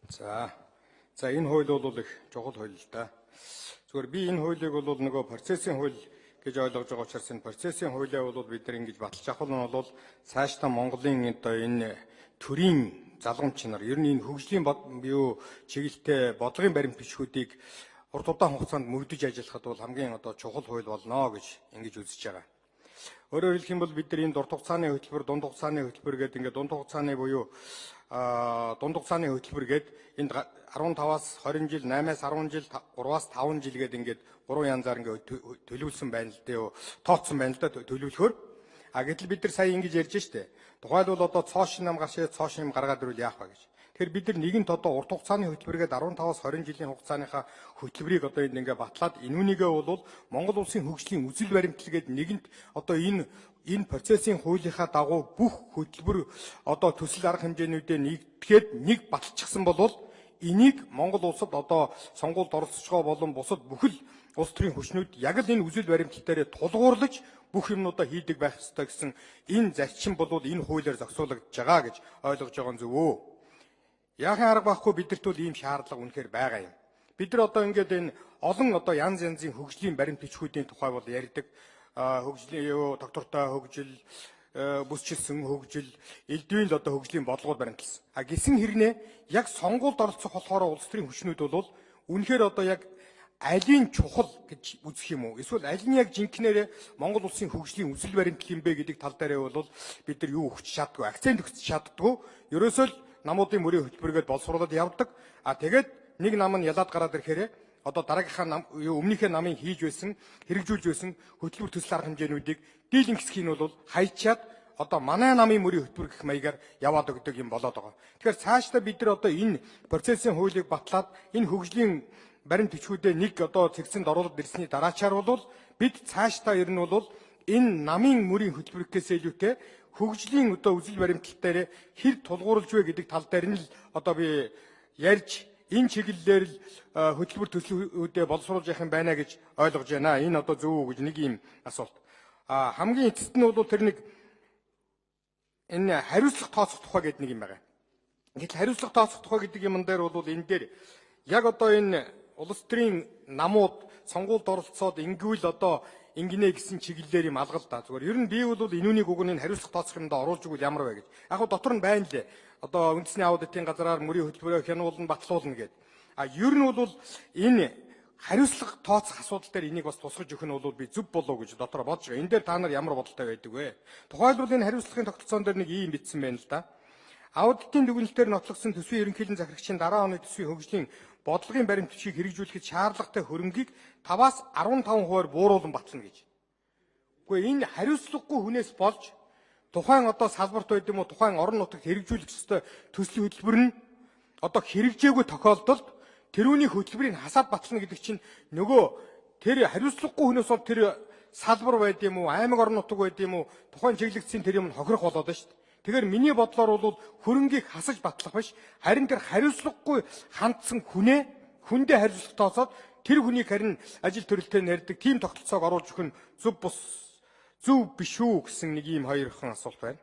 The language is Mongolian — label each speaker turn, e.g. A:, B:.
A: За. За энэ хууль бол их чухал хууль л да. Зүгээр би энэ хуулийг бол нөгөө процессын хууль гэж ойлгож байгаа учраас энэ процессын хуулиа бол бид нар ингэж баталж авах нь бол цаашдаа Монголын одоо энэ төрийн залгамч нар ер нь энэ хөгжлийн юу чиглэлтэй бодлогын баримт бичгүүдийг урт удаан хугацаанд мөрдөж ажиллахад бол хамгийн одоо чухал хууль болно гэж ингэж үзэж байгаа. Өөрөөр хэлэх юм бол бид нар энэ дурд хугацааны хөтөлбөр, дунд хугацааны хөтөлбөр гэдэг ингээд дунд хугацааны буюу дунд хугацааны хөтөлбөр гээд энд 15-аас 20 жил, 8-аас 10 жил, 3-аас 5 жил гээд ингээд 3 янзаар ингээд төлөвлөсөн байна л дээ. Тооцсон байна л да төлөвлөхөөр. Гэтэл бид нар сая ингэж ярьж штэ. Тухайлбал одоо цоо шин нам гашээ цоо шин гаргаад ирвэл яах вэ гэж. Тэгэхээр бид нар нэгэнт одоо урт хугацааны хөтөлбөргээд 15-аас 20 жилийн хугацааныхаа хөтөлбөрийг одоо энд ингээ батлаад энүүнийгээ бол Монгол улсын хөгжлийн үзэл баримтлаггээд нэгэнт одоо энэ процессын хуулийнхаа дагуу бүх хөтөлбөр одоо төсөл арга хэмжээнүүдээ нэгтгэхэд нэг баталчихсан бол энийг Монгол улсад одоо сонгуульд оролцогчгоо болон бусад бүхэл улс төрийн хүчнүүд яг л энэ үзэл баримталтаараа тулгуурлаж бүх юмнуудаа хийдэг байх ёстой гэсэн энэ зарчим бол энэ хуулиар зохицуулагдж байгаа гэж ойлгож байгаа нь зөв үү? Яахан арга байхгүй бидэрт бол ийм шаардлага үнэхээр байгаа юм. Бид нар одоо ингээд энэ олон одоо янз янзын хөгжлийн баримт бичгүүдийн тухай бол ярьдаг. Хөгжлийн доктортой хөгжил, бүсчилсэн хөгжил, элдвийн л одоо хөгжлийн бодлогууд баримтлсан. Гисэн хэрнээ яг сонгуульд оролцох болохоор улс төрийн хүчнүүд бол үнэхээр одоо яг алийн чухал гэж үзэх юм уу? Эсвэл аль нь яг жинхнээр Монгол улсын хөгжлийн үзэл баримтлал юм бэ гэдэг тал дээр бол бид нар юу өгч чаддгүй, акцент өгч чаддгүй. Ерөөсөө л намуудын мөрийн хөтөлбөргээд боловсруулаад явдаг. Тэгээд нэг нам нь ялаад гараад ирэхээр одоо дараагийнхаа нам өмнөхөө намын хийж байсан, хэрэгжүүлж байсан хөтөлбөр төсөл арга хэмжээнүүдийг дийлэнхсхийн бол хайчаад одоо манай намын мөрийн хөтөлбөр гэх маягаар яваад өгдөг юм болоод байгаа. Тэгэхээр цаашдаа бид нар одоо энэ процессын хуулийг батлаад энэ хөгжлийн баримт бичгүүдээ нэг одоо цэгцэнд оруулаад ирсний дараачаар бол бид цаашдаа ер нь бол энэ намын мөрийн хөтөлбөрөөс илүүтэй хөгжлийн одоо үзэл баримталтаараа хэр тулгуурлаж вэ гэдэг тал дээр нь л одоо би ярьж энэ чиглэлээр л хөтөлбөр төслүүдээ боловсруулж явах юм байна гэж ойлгож байна. Энэ одоо зөв үү гэж нэг юм асуулт. Хамгийн эцэст нь бол тэр нэг энэ хариуцлага тооцох тухай гэдэг нэг юм байгаа. Гэтэл хариуцлага тооцох тухай гэдэг юм дээр бол энэ дээр яг одоо энэ улс төрийн намууд сонгуульд оролцоод ингүүл одоо ингэнэ гэсэн чиглэлээр юм алгал да. Зүгээр ер нь би бол энүүнийг үгний хариуцлага тооцох юмдаа оруулж игэл ямар вэ гэж. Яг нь дотор нь байна лээ. Одоо үндэсний аудитын газраар мөрийн хөтөлбөрөөр хянуулна батлуулна гэдэг. Ер нь бол энэ хариуцлага тооцох асуудал дээр энийг бас тусгаж өгөх нь бол би зөв болов гэж дотор бодож байгаа. Энэ дээр та нар ямар бодолтой байдаг вэ? Тухайлбал энэ хариуцлагын тогтолцоон дээр нэг ийм бичсэн байна л да. Аудитын дүгнэлтээр нотлогдсон төсвийн ерөнхийлөн захирагчийн дараа оны төсвийн хөгжлийн бодлогын баримт бичгийг хэрэгжүүлэхэд шаардлагатай хөрөнгийг 5-аас 15% бууруулан батлана гэж. Гэхдээ энэ хариуцлагагүй хүнээс болж тухайн одоо салбарт байд юм уу тухайн орон нутагт хэрэгжүүлэх ёстой төслийн хөтөлбөр нь одоо хэрэгжээгүй тохиолдолд тэрүүний хөтөлбөрийг хасаад батлана гэдэг чинь нөгөө тэр хариуцлагагүй хүнээс бол тэр салбар байд юм уу аймаг орон нутаг байд юм уу тухайн чиглэгдсэн тэр юм хохирох болоод байна шүү дээ. Тэгэхээр миний бодлоор бол хөрөнгийг хасаж батлах биш харин тэр хариуцлагагүй хандсан хүндээ хариуцлага тооцоод тэр хүнийг харин ажил төрөлтэй ярьдаг тийм тогтолцоог оруулж өгөх нь зөв биш үү гэсэн нэг ийм хоёрхан асуулт байна.